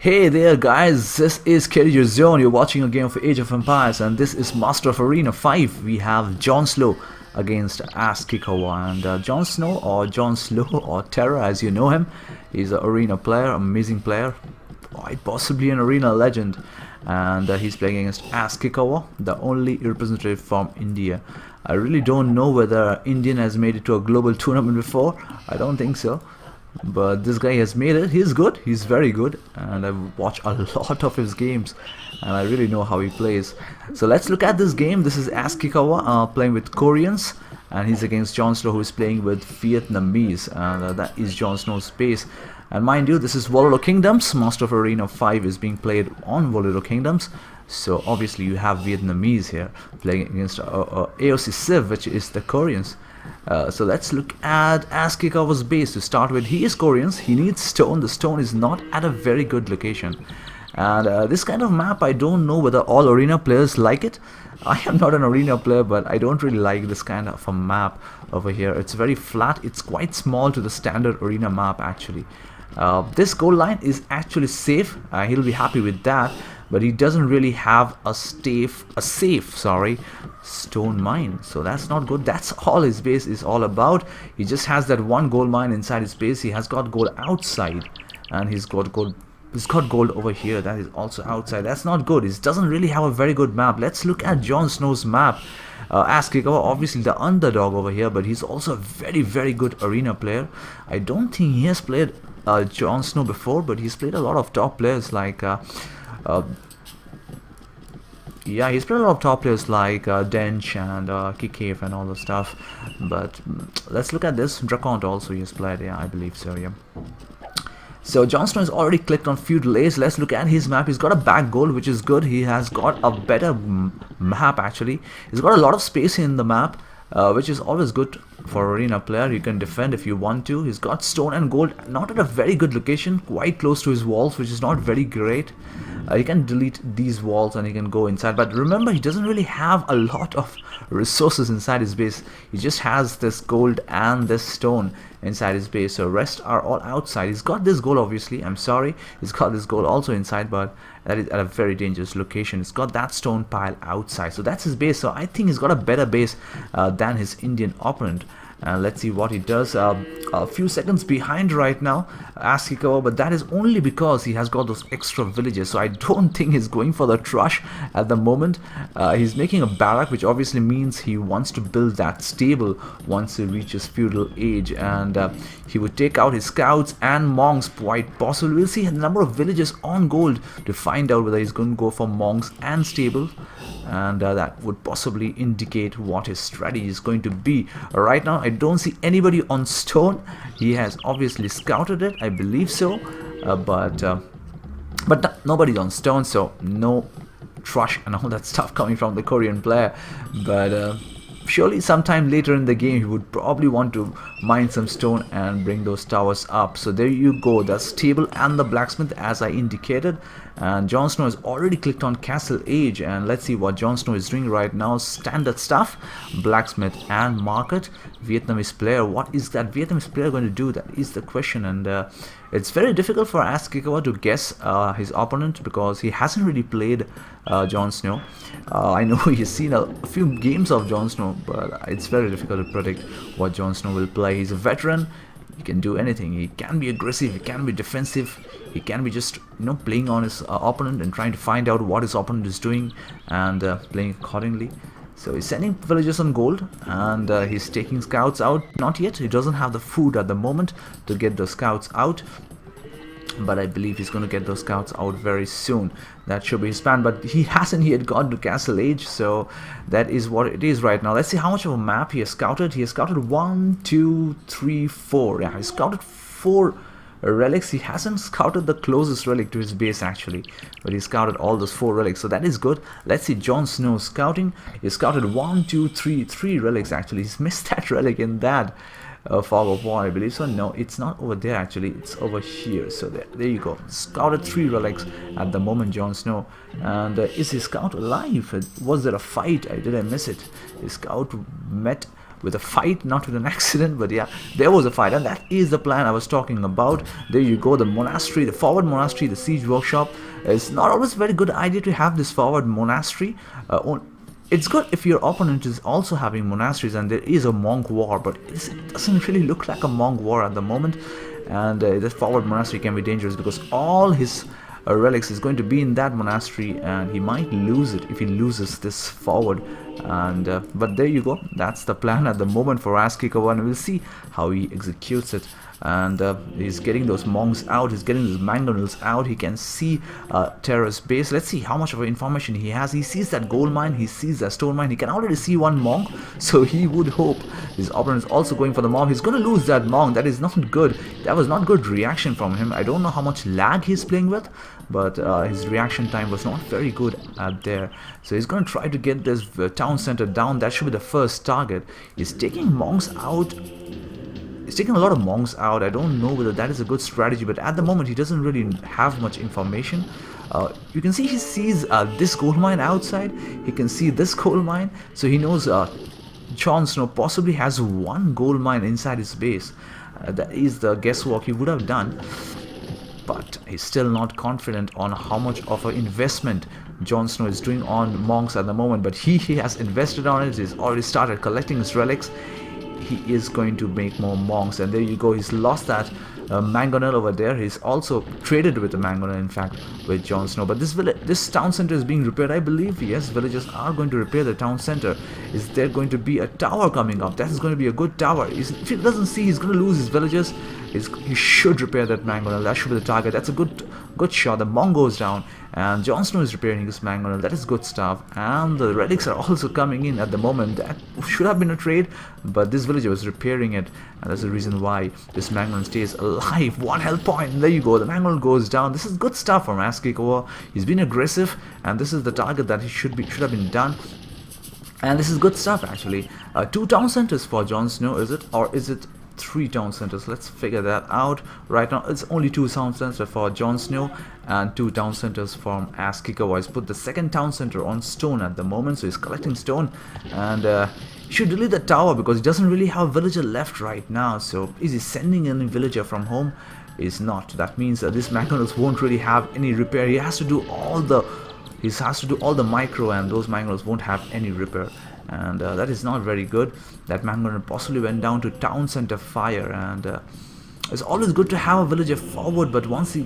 Hey there guys, this is ktgozone. You're watching a game of Age of Empires and this is Master of Arena 5. We have JonSnow against Kikawa, and JonSnow or JonSlow or Terra as you know him. He's an arena player, amazing player, quite possibly an arena legend, and he's playing against Kikawa, the only representative from India. I really don't know whether Indian has made it to a global tournament before. I don't think so. But this guy has made it. He's good, he's very good, and I've watched a lot of his games and I really know how he plays. So let's look at this game. This is Kikawa playing with Koreans, and he's against JonSnow, who is playing with Vietnamese, and that is JonSnow's base. And mind you, this is Voodoo Kingdoms. Master of Arena 5 is being played on Voodoo Kingdoms, so obviously you have Vietnamese here playing against AoC Civ, which is the Koreans. So let's look at Kikawa's base to start with. He is Koreans, he needs stone. The stone is not at a very good location, and this kind of map, I don't know whether all arena players like it. I am not an arena player, but I don't really like this kind of a map over here. It's very flat, it's quite small to the standard arena map actually. This goal line is actually safe, he'll be happy with that, but he doesn't really have a safe stone mine, so that's not good. That's all his base is all about. He just has that one gold mine inside his base. He has got gold outside, and he's got gold over here that is also outside. That's not good. He doesn't really have a very good map. Let's look at JonSnow's map. Kikawa, obviously the underdog over here, but he's also a very good arena player. I don't think he has played JonSnow before, but he's played a lot of top players like yeah, he's played a lot of top players like Dench and Kikev and all the stuff. But let's look at this. Drakont also he has played, yeah, I believe so, yeah. So JonSnow has already clicked on Feudal Age. Let's look at his map. He's got a back gold, which is good. He has got a better map actually. He's got a lot of space in the map, which is always good for arena player. You can defend if you want to. He's got stone and gold, not at a very good location, quite close to his walls, which is not very great. You can delete these walls and he can go inside, but remember, he doesn't really have a lot of resources inside his base. He just has this gold and this stone inside his base, so rest are all outside. He's got this gold, obviously, I'm sorry, he's got this gold also inside, but that is at a very dangerous location. He's got that stone pile outside, so that's his base. So I think he's got a better base than his Indian opponent. Let's see what he does. A few seconds behind right now, Kikawa, but that is only because he has got those extra villages. So I don't think he's going for the trush at the moment. He's making a barrack, which obviously means he wants to build that stable once he reaches Feudal Age, and he would take out his scouts and monks quite possibly. We'll see the number of villages on gold to find out whether he's going to go for monks and stable, and that would possibly indicate what his strategy is going to be. Right now I don't see anybody on stone. He has obviously scouted it, I believe so, but nobody's on stone, so no trush and all that stuff coming from the Korean player. But surely sometime later in the game he would probably want to mine some stone and bring those towers up. So there you go, the stable and the blacksmith as I indicated. And JonSnow has already clicked on Castle Age, and let's see what JonSnow is doing right now. Standard stuff, blacksmith and market. Vietnamese player, what is that Vietnamese player going to do? That is the question, and it's very difficult for Kikawa to guess his opponent because he hasn't really played JonSnow. I know he's seen a few games of JonSnow, but it's very difficult to predict what JonSnow will play. He's a veteran. He can do anything. He can be aggressive, he can be defensive, he can be just, you know, playing on his opponent and trying to find out what his opponent is doing and playing accordingly. So he's sending villagers on gold, and he's taking scouts out. Not yet, he doesn't have the food at the moment to get the scouts out, but I believe he's going to get those scouts out very soon. That should be his plan, but he hasn't yet gone to Castle Age, so that is what it is right now. Let's see how much of a map he has scouted. He has scouted 1, 2, 3, 4. Yeah, he scouted 4 relics. He hasn't scouted the closest relic to his base actually, but he scouted all those 4 relics, so that is good. Let's see JonSnow scouting. He scouted 1, 2, 3 relics actually. He's missed that relic in that fog of war, I believe so. No, it's not over there actually, it's over here. So there you go, scouted 3 relics at the moment, JonSnow. And is his scout alive? Was there a fight? Did I miss it? His scout met with a fight, not with an accident, but yeah, there was a fight, and that is the plan I was talking about. There you go, the monastery, the forward monastery, the siege workshop. It's not always a very good idea to have this forward monastery. It's good if your opponent is also having monasteries and there is a monk war, but it doesn't really look like a monk war at the moment. And this forward monastery can be dangerous because all his relics is going to be in that monastery, and he might lose it if he loses this forward. And but there you go, that's the plan at the moment for Askikawa, and we'll see how he executes it. And he's getting those monks out, he's getting those mangonels out. He can see Terra's base. Let's see how much of information he has. He sees that gold mine, he sees that stone mine, he can already see one monk, so he would hope his opponent is also going for the monk. He's going to lose that monk. That is not good. That was not good reaction from him. I don't know how much lag he's playing with, but his reaction time was not very good out there. So he's going to try to get this town center down. That should be the first target. He's taking monks out. He's taking a lot of monks out. I don't know whether that is a good strategy, but at the moment he doesn't really have much information. You can see he sees this gold mine outside. He can see this gold mine, so he knows JonSnow possibly has one gold mine inside his base. That is the guesswork he would have done, but he's still not confident on how much of an investment JonSnow is doing on monks at the moment. But he has invested on it. He's already started collecting his relics. He is going to make more monks, and there you go, he's lost that mangonel over there. He's also traded with the mangonel, in fact, with JonSnow. But this town center is being repaired, I believe. Yes, villagers are going to repair the town center. Is there going to be a tower coming up? That is going to be a good tower. If he doesn't see, he's going to lose his villagers. He should repair that mangonel. That should be the target. That's a good shot. The monk goes down, and JonSnow is repairing his mangonel. That is good stuff. And the relics are also coming in at the moment. That should have been a trade, but this villager was repairing it, and that's the reason why this mangonel stays alive. 1 health point, and there you go, the mangonel goes down. This is good stuff from Askikawa. He's been aggressive, and this is the target that he should have been done. And this is good stuff, actually. 2 town centers for JonSnow, is it? Or is it 3 town centers? Let's figure that out. Right now it's only 2 town centers for JonSnow and 2 town centers from Askikawa. He's put the second town center on stone at the moment, so he's collecting stone. And he should delete the tower because he doesn't really have a villager left right now. So is he sending any villager from home? Is not. That means that this mangonels won't really have any repair. He has to do all the micro, and those mangonels won't have any repair. And that is not very good. That mangonel possibly went down to town center fire, and it's always good to have a villager forward, but once the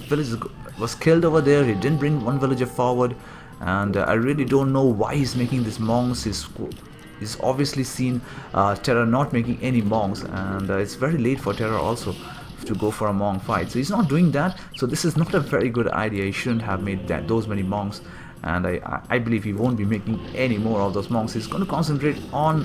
villager was killed over there, he didn't bring one villager forward. And I really don't know why he's making these monks. He's obviously seen Terra not making any monks, and it's very late for Terra also to go for a monk fight, so he's not doing that. So this is not a very good idea. He shouldn't have made those many monks, and I believe he won't be making any more of those monks. He's going to concentrate on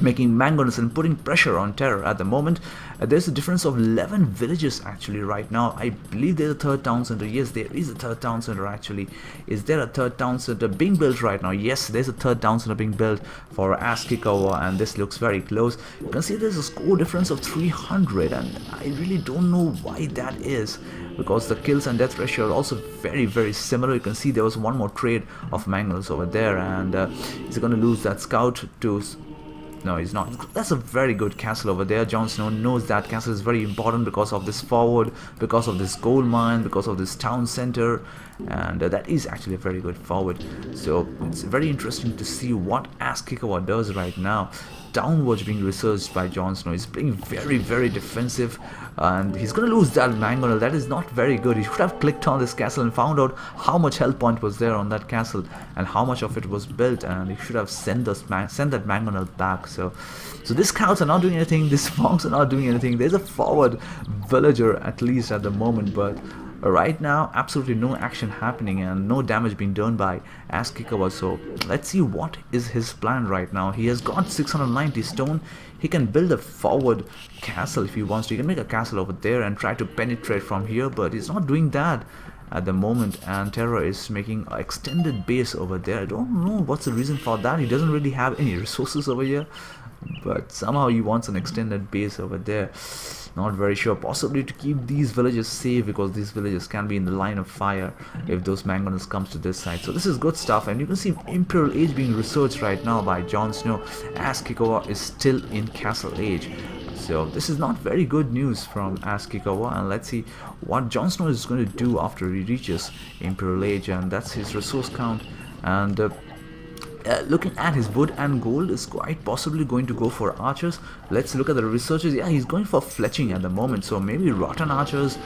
making mangonels and putting pressure on Terror at the moment. There's a difference of 11 villages actually right now. I believe there's a third town center. Yes, there is a third town center actually. Is there a third town center being built right now? Yes, there's a third town center being built for Askikawa, and this looks very close. You can see there's a score difference of 300, and I really don't know why that is, because the kills and death ratio are also very similar. You can see there was one more trade of mangonels over there, and he's going to lose that scout to... No, he's not. That's a very good castle over there. JonSnow knows that castle is very important because of this forward, because of this gold mine, because of this town center, and that is actually a very good forward. So it's very interesting to see what Askikawa does right now. Downwards being researched by JonSnow. He's playing very defensive, and he's going to lose that mangonel. That is not very good. He should have clicked on this castle and found out how much health point was there on that castle and how much of it was built, and he should have sent that mangonel back. So these scouts are not doing anything. These monks are not doing anything. There's a forward villager at least at the moment, but right now absolutely no action happening and no damage being done by Askikawa. So let's see what is his plan right now. He has got 690 stone. He can build a forward castle if he wants to. He can make a castle over there and try to penetrate from here, but he's not doing that at the moment. And Terra is making an extended base over there. I don't know what's the reason for that. He doesn't really have any resources over here, but somehow he wants an extended base over there. Not very sure. Possibly to keep these villages safe, because these villages can be in the line of fire if those mangonels comes to this side. So this is good stuff, and you can see Imperial Age being researched right now by JonSnow, as Kikowa is still in Castle Age. So this is not very good news from Kikowa, and let's see what JonSnow is going to do after he reaches Imperial Age, and that's his resource count. And looking at his wood and gold, is quite possibly going to go for archers. Let's look at the researchers. Yeah, he's going for fletching at the moment, so maybe rotten archers,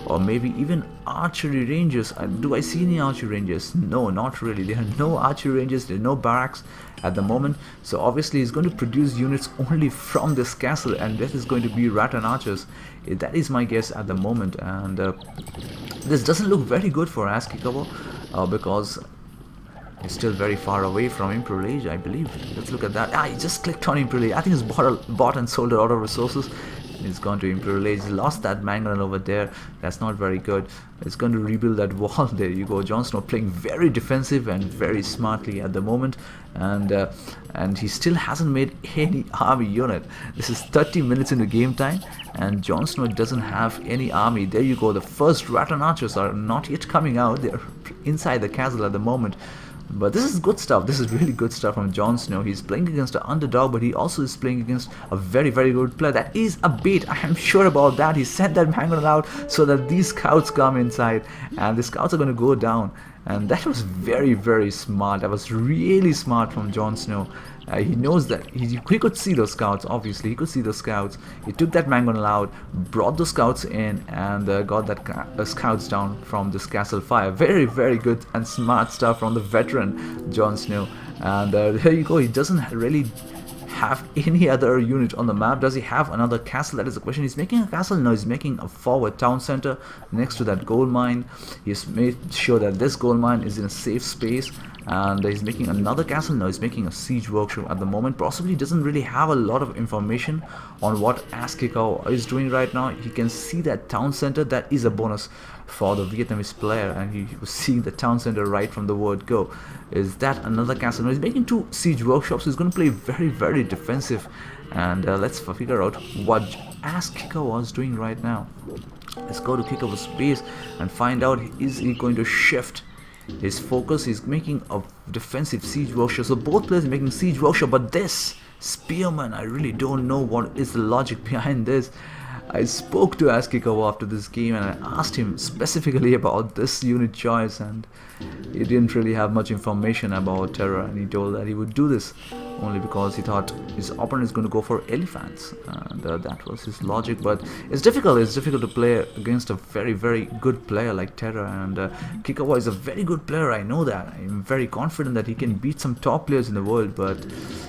or maybe even archery ranges. Do I see any archery ranges? No, not really. There are no archery ranges, there are no barracks at the moment. So obviously he's going to produce units only from this castle, and that is going to be rattan archers. That is my guess at the moment. And this doesn't look very good for Kikowa, because it's still very far away from Imperial Age, I believe. Let's look at that. He just clicked on Imperial Age. I think he's bought and sold a lot of resources. He's gone to Imperial Age. He lost that mangonel over there. That's not very good. It's going to rebuild that wall. There you go. JonSnow playing very defensive and very smartly at the moment. And he still hasn't made any army unit. This is 30 minutes into game time, and JonSnow doesn't have any army. There you go. The first rattan archers are not yet coming out. They're inside the castle at the moment. But this is good stuff. This is really good stuff from JonSnow. He's playing against an underdog, but he also is playing against a very, very good player. That is a bait. I am sure about that. He sent that mangonel out so that these scouts come inside, and the scouts are going to go down. And that was very, very smart. That was really smart from JonSnow. He knows that he could see those scouts. Obviously, he could see those scouts. He took that mangonel out, brought those scouts in, and got that scouts down from this castle fire. Very, very good and smart stuff from the veteran JonSnow. And there you go. He doesn't really have any other unit on the map. Does he have another castle? That is the question. He's making a castle? No, he's making a forward town center next to that gold mine. He's made sure that this gold mine is in a safe space, and he's making another castle. No, he's making a siege workshop at the moment. Possibly doesn't really have a lot of information on what Kikowa is doing right now. He can see that town center. That is a bonus for the Vietnamese player, and he was seeing the town center right from the word go. Is that another castle? No, he's making 2 siege workshops. He's going to play very, very defensive. And let's figure out what Kikowa is doing right now. Let's go to Kikowa's base and find out, is he going to shift his focus? He's making a defensive siege workshop. So both players are making siege workshop, but this spearman, I really don't know what is the logic behind this. I spoke to Kikowa after this game, and I asked him specifically about this unit choice, and he didn't really have much information about Terror, and he told that he would do this only because he thought his opponent is going to go for elephants, and that was his logic. But it's difficult to play against a very, very good player like Terror, and Kikowa is a very good player. I know that. I'm very confident that he can beat some top players in the world, but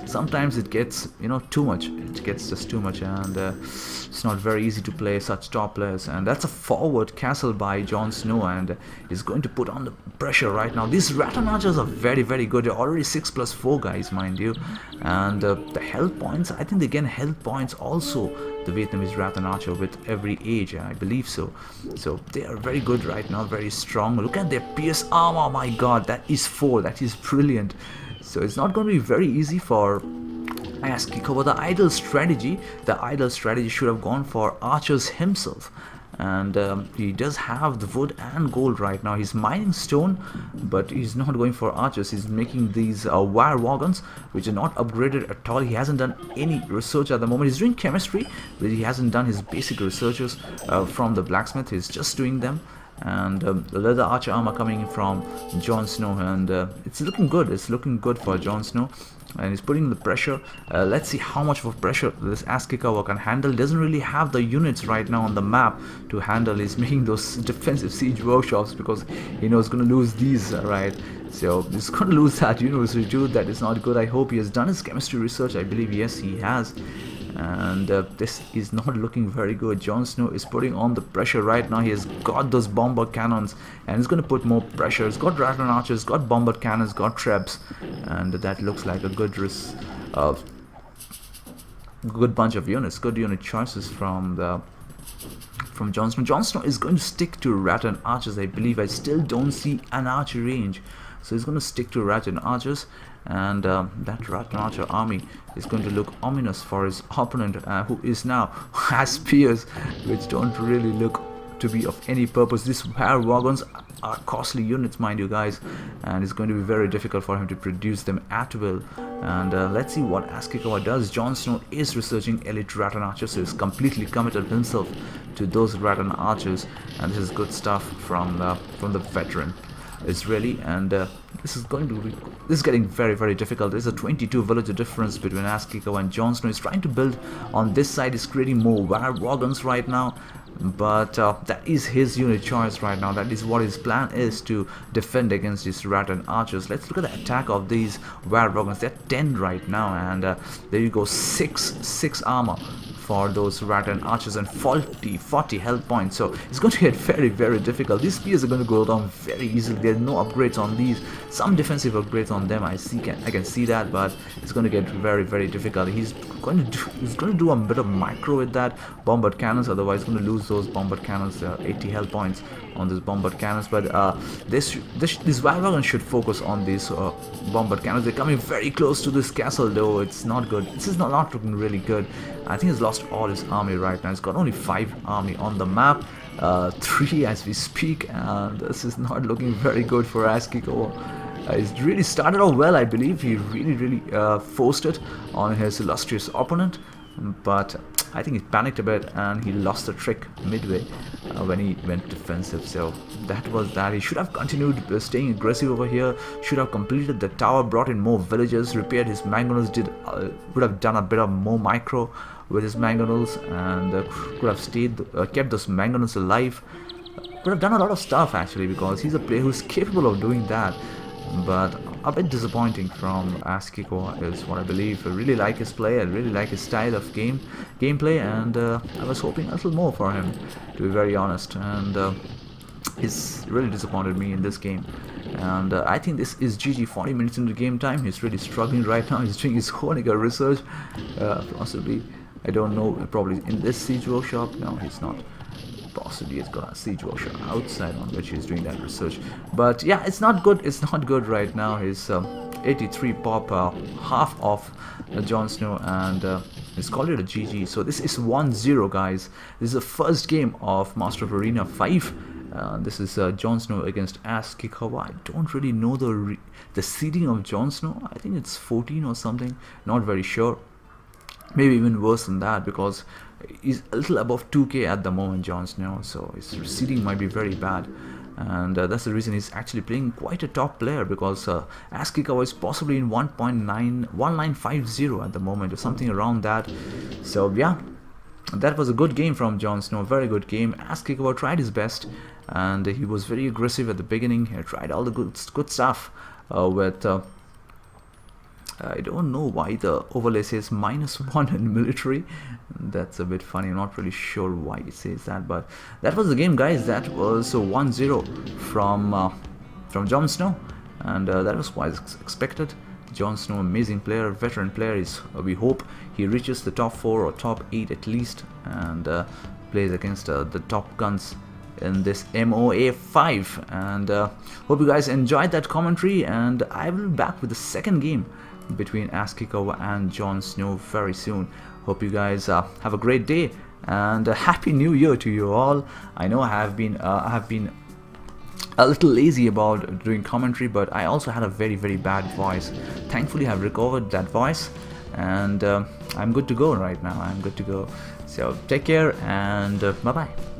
sometimes it gets, too much. It gets just too much, and it's not very easy to play such top players. And that's a forward castle by JonSnow, and he's going to put on the pressure right now. These rattan archers are very, very good. They're already 6+4 guys, mind you. And the health points, I think they gain health points also, the Vietnamese rattan archer, with every age, I believe so. So they are very good right now, very strong. Look at their pierce armor. My god, that is 4. That is brilliant. So it's not going to be very easy for Kikowa. The ideal strategy should have gone for archers himself, and he does have the wood and gold right now. He's mining stone, but he's not going for archers. He's making these wire wagons, which are not upgraded at all. He hasn't done any research at the moment. He's doing chemistry, but he hasn't done his basic researches from the blacksmith. He's just doing them. And the leather archer armor coming from JonSnow, and it's looking good. It's looking good for JonSnow, and he's putting the pressure. Let's see how much of pressure this Kikowa can handle. Doesn't really have the units right now on the map to handle. He's making those defensive siege workshops because he knows he's going to lose these, right? So he's going to lose that university too. That is not good. I hope he has done his chemistry research. I believe yes, he has. And this is not looking very good. JonSnow is putting on the pressure right now. He has got those bomber cannons, and he's going to put more pressure. He's got rattan archers, got bomber cannons, got trebs, and that looks like a good bunch of units, good unit choices from JonSnow. JonSnow is going to stick to rattan archers, I believe. I still don't see an archer range, so he's going to stick to rattan archers. and that Rat Archer army is going to look ominous for his opponent, who is now has spears, which don't really look to be of any purpose. These wire wagons are costly units, mind you guys, and it's going to be very difficult for him to produce them at will. And let's see what Asakikawa does. JonSnow is researching elite Rattan archers, so he's completely committed himself to those Rattan archers, and this is good stuff from the veteran Israeli. And this is getting very difficult. There's a 22 villager difference between Asakikawa and JonSnow. He's trying to build on this side. He's creating more wire wagons right now, but that is his unit choice right now. That is what his plan is, to defend against these Rattan archers. Let's look at the attack of these wire wagons. They're 10 right now, and there you go, 6 armor for those Rattan archers and 40 health points. So it's going to get very difficult. These spears are going to go down very easily. There's no upgrades on these. Some defensive upgrades on them, I can see that, but it's going to get very difficult. He's going to do a bit of micro with that bombard cannons, otherwise he's going to lose those bombard cannons. 80 health points on these bombard cannons, but this wire wagon should focus on these bombard cannons. They're coming very close to this castle, though. It's not good. This is not looking really good. I think he's lost all his army right now. He's got only 5 army on the map, 3 as we speak, and this is not looking very good for Asakikawa. He's really started off well. I believe he really forced it on his illustrious opponent, but I think he panicked a bit and he lost the trick midway when he went defensive. So that was that. He should have continued staying aggressive over here, should have completed the tower, brought in more villagers, repaired his mangonels, would have done a bit of more micro with his mangonels, and could have kept those mangonels alive. Could have done a lot of stuff actually, because he's a player who's capable of doing that. But a bit disappointing from Asakikawa is what I believe. I really like his play, I really like his style of gameplay, and I was hoping a little more for him, to be very honest. And he's really disappointed me in this game. And I think this is GG. 40 minutes into game time. He's really struggling right now. He's doing his Honecker research, possibly. I don't know, probably in this siege workshop. No, he's not. Possibly he's got a siege workshop outside on which he's doing that research. But yeah, it's not good. It's not good right now. He's 83 pop, half of JonSnow, and he's called it a GG. So this is 1-0, guys. This is the first game of Master of Arena 5. This is JonSnow against Asakikawa. I don't really know the seeding of JonSnow. I think it's 14 or something. Not very sure. Maybe even worse than that, because he's a little above 2k at the moment, JonSnow, so his seeding might be very bad, and that's the reason he's actually playing quite a top player, because Asakikawa is possibly in 1950 at the moment, or something around that. So yeah, that was a good game from JonSnow, very good game. Asakikawa tried his best, and he was very aggressive at the beginning. He tried all the good stuff with I don't know why the overlay says -1 in military. That's a bit funny. I'm not really sure why it says that, but that was the game, guys. That was 1-0 from JonSnow, and that was quite expected. JonSnow, amazing player, veteran player. We hope he reaches the top 4 or top 8 at least, and plays against the top guns in this MoA5. And hope you guys enjoyed that commentary, and I will be back with the second game between Asakikawa and JonSnow very soon. Hope you guys have a great day, and happy new year to you all. I know I have been a little lazy about doing commentary, but I also had a very bad voice. Thankfully I've recovered that voice, and I'm good to go right now. I'm good to go. So take care, and bye bye.